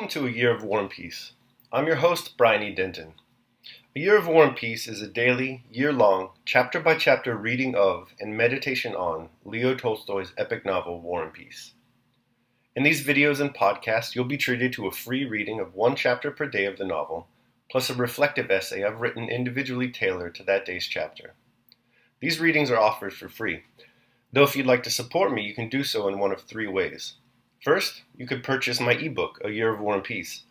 Welcome to A Year of War and Peace. I'm your host, Brian E. Denton. A Year of War and Peace is a daily, year-long, chapter-by-chapter reading of and meditation on Leo Tolstoy's epic novel, War and Peace. In these videos and podcasts, you'll be treated to a free reading of one chapter per day of the novel, plus a reflective essay I've written individually tailored to that day's chapter. These readings are offered for free, though if you'd like to support me, you can do so in one of three ways. First, you could purchase my ebook, A Year of War and Peace.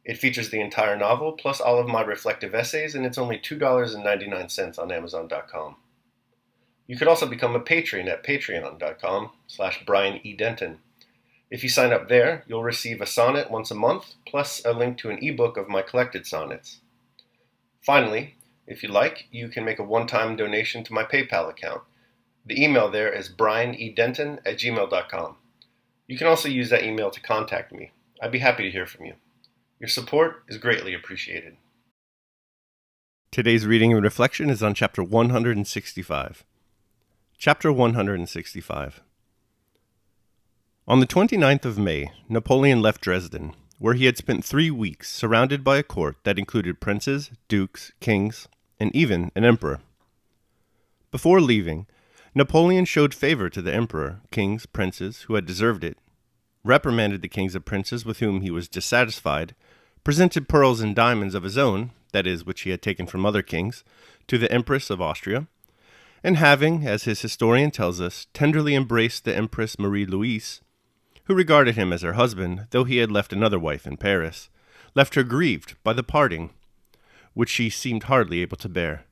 It features the entire novel, plus all of my reflective essays, and it's only $2.99 on Amazon.com. You could also become a patron at patreon.com/BrianEDenton. If you sign up there, you'll receive a sonnet once a month, plus a link to an ebook of my collected sonnets. Finally, if you like, you can make a one-time donation to my PayPal account. The email there is brianedenton@gmail.com. You can also use that email to contact me. I'd be happy to hear from you. Your support is greatly appreciated. Today's reading and reflection is on Chapter 165. Chapter 165. On the 29th of May, Napoleon left Dresden, where he had spent 3 weeks surrounded by a court that included princes, dukes, kings, and even an emperor. Before leaving, Napoleon showed favor to the emperor, kings, princes who had deserved it, reprimanded the kings and princes with whom he was dissatisfied, presented pearls and diamonds of his own, that is, which he had taken from other kings, to the Empress of Austria, and having, as his historian tells us, tenderly embraced the Empress Marie-Louise, who regarded him as her husband, though he had left another wife in Paris, left her grieved by the parting, which she seemed hardly able to bear.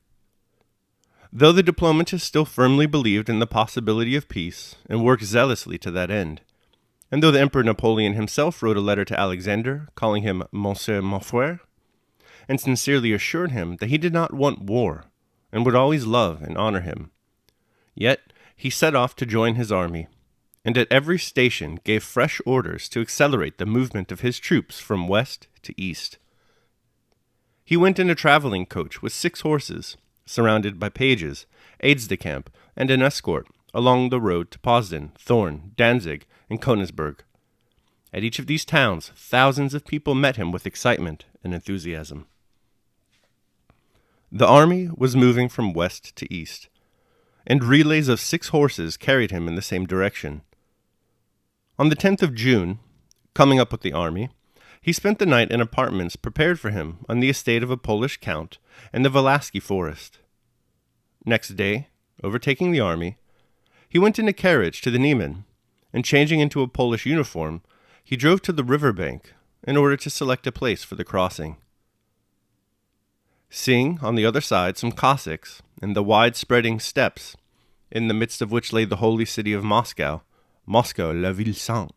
Though the diplomatist still firmly believed in the possibility of peace, and worked zealously to that end, and though the Emperor Napoleon himself wrote a letter to Alexander, calling him Monsieur mon frère, and sincerely assured him that he did not want war, and would always love and honor him, yet he set off to join his army, and at every station gave fresh orders to accelerate the movement of his troops from west to east. He went in a traveling coach with 6 horses, surrounded by pages, aides-de-camp, and an escort, along the road to Poznan, Thorn, Danzig, and Königsberg. At each of these towns, thousands of people met him with excitement and enthusiasm. The army was moving from west to east, and relays of 6 horses carried him in the same direction. On the 10th of June, coming up with the army, he spent the night in apartments prepared for him on the estate of a Polish count in the Walaski forest. Next day, overtaking the army, he went in a carriage to the Niemen, and changing into a Polish uniform, he drove to the river bank in order to select a place for the crossing. Seeing on the other side some Cossacks and the wide-spreading steppes, in the midst of which lay the holy city of Moscow, Moscow, la ville sainte,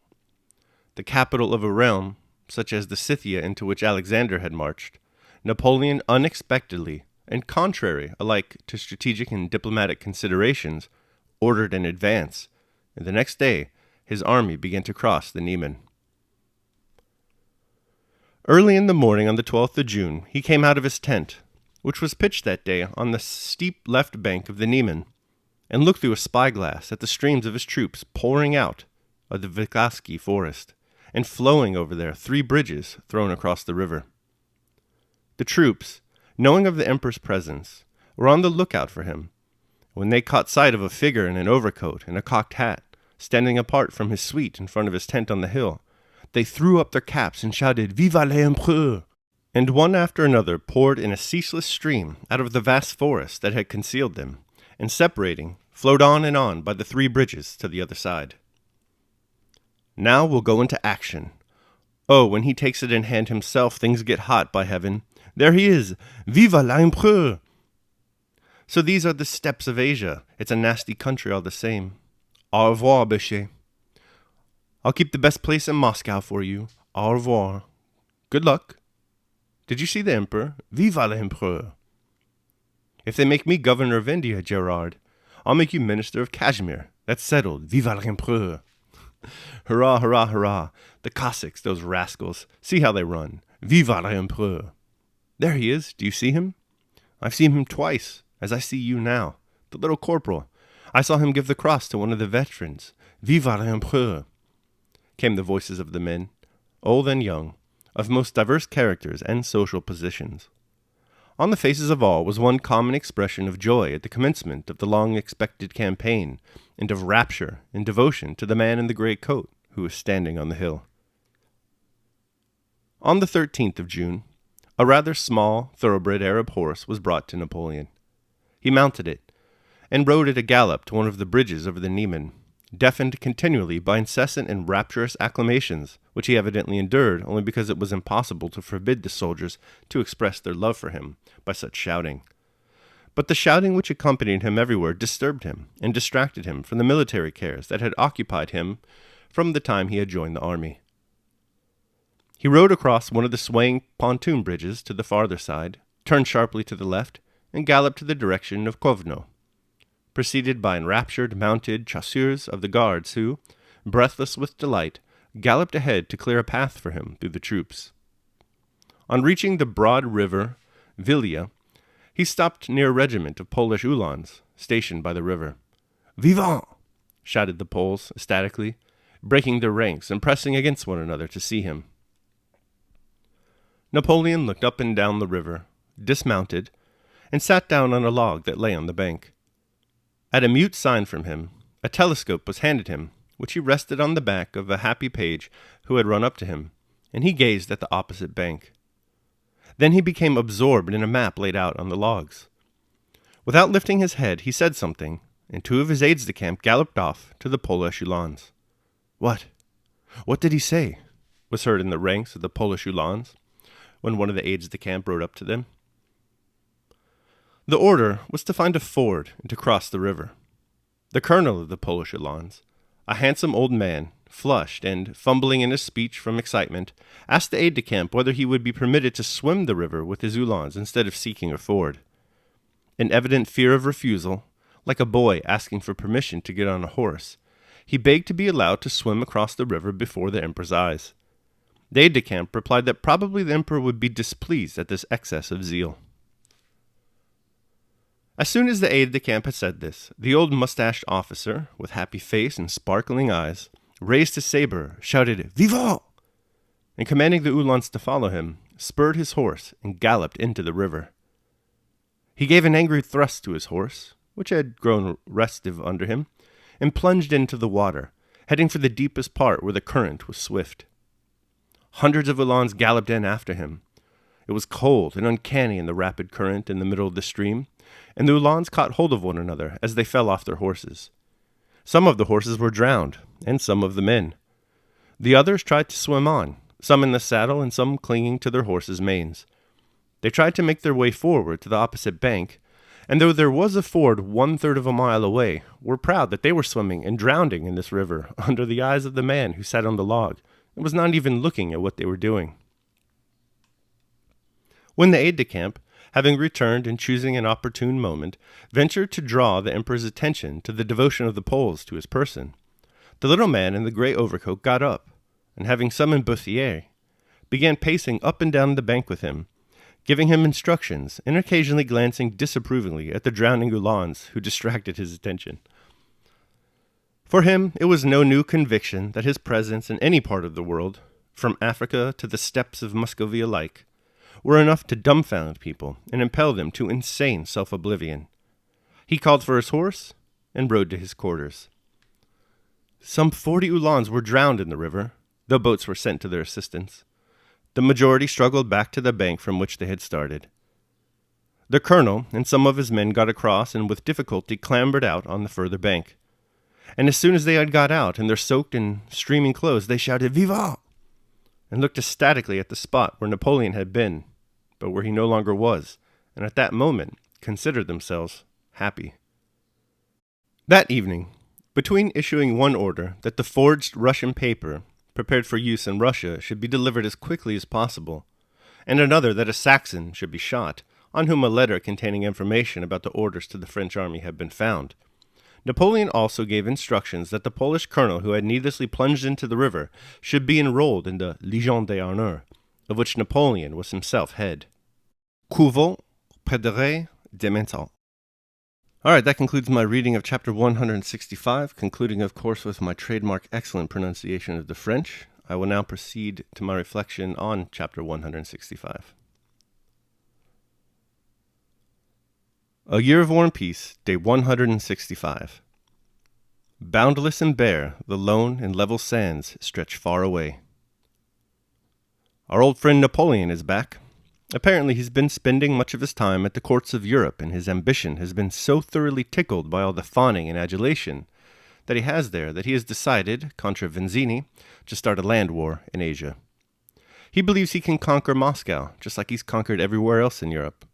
the capital of a realm such as the Scythia into which Alexander had marched, Napoleon unexpectedly, and contrary alike to strategic and diplomatic considerations, ordered an advance, and the next day his army began to cross the Niemen. Early in the morning on the 12th of June, he came out of his tent, which was pitched that day on the steep left bank of the Niemen, and looked through a spyglass at the streams of his troops pouring out of the Walaski forest, and flowing over their 3 bridges thrown across the river. The troops, knowing of the emperor's presence, were on the lookout for him. When they caught sight of a figure in an overcoat and a cocked hat, standing apart from his suite in front of his tent on the hill, they threw up their caps and shouted, "Vive l'Empereur!" And one after another poured in a ceaseless stream out of the vast forest that had concealed them, and separating, flowed on and on by the 3 bridges to the other side. Now we'll go into action. Oh, when he takes it in hand himself, things get hot, by heaven. There he is! Vive l'Empereur! So these are the steppes of Asia. It's a nasty country all the same. Au revoir, Bechet. I'll keep the best place in Moscow for you. Au revoir. Good luck. Did you see the emperor? Vive l'Empereur! If they make me governor of India, Gerard, I'll make you minister of Kashmir. That's settled. Vive l'Empereur! Hurrah, hurrah, hurrah. The Cossacks, those rascals. See how they run. Vive l'Empereur! There he is. Do you see him? I've seen him twice, as I see you now. The little corporal. I saw him give the cross to one of the veterans. Vive l'Empereur! Came the voices of the men, old and young, of most diverse characters and social positions. On the faces of all was one common expression of joy at the commencement of the long-expected campaign, and of rapture and devotion to the man in the grey coat who was standing on the hill. On the 13th of June, a rather small, thoroughbred Arab horse was brought to Napoleon. He mounted it, and rode at a gallop to one of the bridges over the Niemen, deafened continually by incessant and rapturous acclamations, which he evidently endured only because it was impossible to forbid the soldiers to express their love for him by such shouting. But the shouting which accompanied him everywhere disturbed him and distracted him from the military cares that had occupied him from the time he had joined the army. He rode across one of the swaying pontoon bridges to the farther side, turned sharply to the left, and galloped to the direction of Kovno, preceded by enraptured mounted chasseurs of the guards who, breathless with delight, galloped ahead to clear a path for him through the troops. On reaching the broad river Vilia, he stopped near a regiment of Polish Uhlans stationed by the river. "Vivant!" shouted the Poles ecstatically, breaking their ranks and pressing against one another to see him. Napoleon looked up and down the river, dismounted, and sat down on a log that lay on the bank. At a mute sign from him, a telescope was handed him, which he rested on the back of a happy page who had run up to him, and he gazed at the opposite bank. Then he became absorbed in a map laid out on the logs. Without lifting his head, he said something, and two of his aides-de-camp galloped off to the Polish Uhlans. "What? What did he say?" was heard in the ranks of the Polish Uhlans, when one of the aides-de-camp rode up to them. The order was to find a ford and to cross the river. The colonel of the Polish Uhlans, a handsome old man, flushed and fumbling in his speech from excitement, asked the aide-de-camp whether he would be permitted to swim the river with his Uhlans instead of seeking a ford. In evident fear of refusal, like a boy asking for permission to get on a horse, he begged to be allowed to swim across the river before the emperor's eyes. The aide-de-camp replied that probably the emperor would be displeased at this excess of zeal. As soon as the aide-de-camp had said this, the old mustached officer, with happy face and sparkling eyes, raised his saber, shouted "Vivant!" and commanding the Uhlans to follow him, spurred his horse and galloped into the river. He gave an angry thrust to his horse, which had grown restive under him, and plunged into the water, heading for the deepest part where the current was swift. Hundreds of Uhlans galloped in after him. It was cold and uncanny in the rapid current in the middle of the stream, and the Uhlans caught hold of one another as they fell off their horses. Some of the horses were drowned, and some of the men. The others tried to swim on, some in the saddle and some clinging to their horses' manes. They tried to make their way forward to the opposite bank, and though there was a ford 1/3 of a mile away, were proud that they were swimming and drowning in this river under the eyes of the man who sat on the log and was not even looking at what they were doing. When the aide-de-camp, having returned and choosing an opportune moment, ventured to draw the emperor's attention to the devotion of the Poles to his person, the little man in the grey overcoat got up, and having summoned Bouthier, began pacing up and down the bank with him, giving him instructions and occasionally glancing disapprovingly at the drowning Uhlans who distracted his attention. For him, it was no new conviction that his presence in any part of the world, from Africa to the steppes of Muscovy alike, were enough to dumbfound people and impel them to insane self-oblivion. He called for his horse and rode to his quarters. Some 40 Uhlans were drowned in the river, though boats were sent to their assistance. The majority struggled back to the bank from which they had started. The colonel and some of his men got across and with difficulty clambered out on the further bank. And as soon as they had got out in their soaked and streaming clothes, they shouted "Vivat!" and looked ecstatically at the spot where Napoleon had been, but where he no longer was, and at that moment considered themselves happy. That evening, between issuing one order that the forged Russian paper prepared for use in Russia should be delivered as quickly as possible, and another that a Saxon should be shot, on whom a letter containing information about the orders to the French army had been found, Napoleon also gave instructions that the Polish colonel who had needlessly plunged into the river should be enrolled in the Légion d'honneur, of which Napoleon was himself head. Couvent Pédéré de Menton. All right, that concludes my reading of chapter 165, concluding, of course, with my trademark excellent pronunciation of the French. I will now proceed to my reflection on chapter 165. A Year of War and Peace, day 165. Boundless and bare, the lone and level sands stretch far away. Our old friend Napoleon is back. Apparently he's been spending much of his time at the courts of Europe, and his ambition has been so thoroughly tickled by all the fawning and adulation that he has there that he has decided, contra Vinzini, to start a land war in Asia. He believes he can conquer Moscow, just like he's conquered everywhere else in Europe.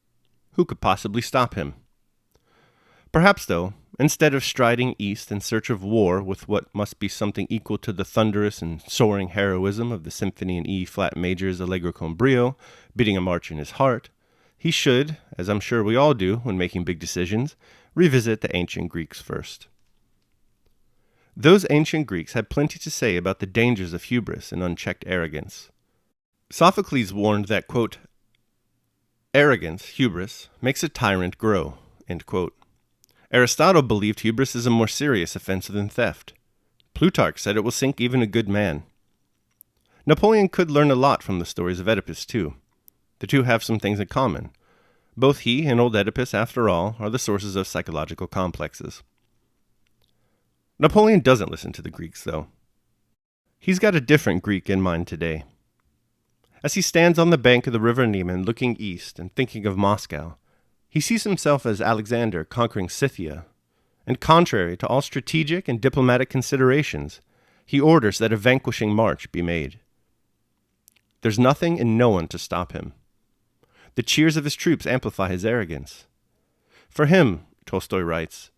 Who could possibly stop him? Perhaps, though, instead of striding east in search of war with what must be something equal to the thunderous and soaring heroism of the symphony in E-flat major's Allegro con brio, beating a march in his heart, he should, as I'm sure we all do when making big decisions, revisit the ancient Greeks first. Those ancient Greeks had plenty to say about the dangers of hubris and unchecked arrogance. Sophocles warned that, quote, arrogance, hubris, makes a tyrant grow, end quote. Aristotle believed hubris is a more serious offense than theft. Plutarch said it will sink even a good man. Napoleon could learn a lot from the stories of Oedipus, too. The two have some things in common. Both he and old Oedipus, after all, are the sources of psychological complexes. Napoleon doesn't listen to the Greeks, though. He's got a different Greek in mind today. As he stands on the bank of the river Niemen looking east and thinking of Moscow, he sees himself as Alexander conquering Scythia, and contrary to all strategic and diplomatic considerations, he orders that a vanquishing march be made. There's nothing and no one to stop him. The cheers of his troops amplify his arrogance. For him, Tolstoy writes,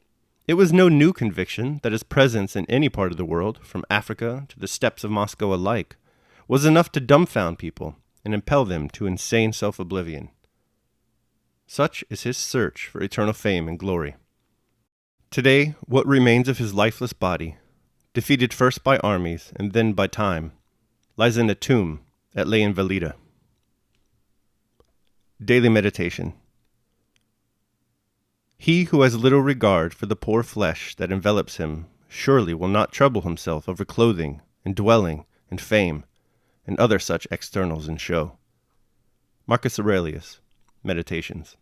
it was no new conviction that his presence in any part of the world, from Africa to the steppes of Moscow alike, was enough to dumbfound people and impel them to insane self-oblivion. Such is his search for eternal fame and glory. Today, what remains of his lifeless body, defeated first by armies and then by time, lies in a tomb at Les Invalides. Daily Meditation. He who has little regard for the poor flesh that envelops him surely will not trouble himself over clothing and dwelling and fame and other such externals in show. Marcus Aurelius, Meditations.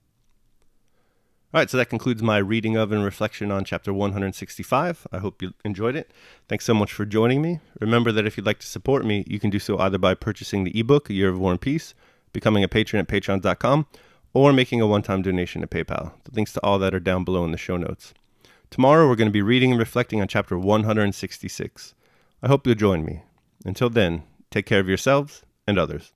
All right, so that concludes my reading of and reflection on chapter 165. I hope you enjoyed it. Thanks so much for joining me. Remember that if you'd like to support me, you can do so either by purchasing the ebook, A Year of War and Peace, becoming a patron at patreon.com, or making a one-time donation to PayPal. The links to all that are down below in the show notes. Tomorrow, we're going to be reading and reflecting on chapter 166. I hope you'll join me. Until then, take care of yourselves and others.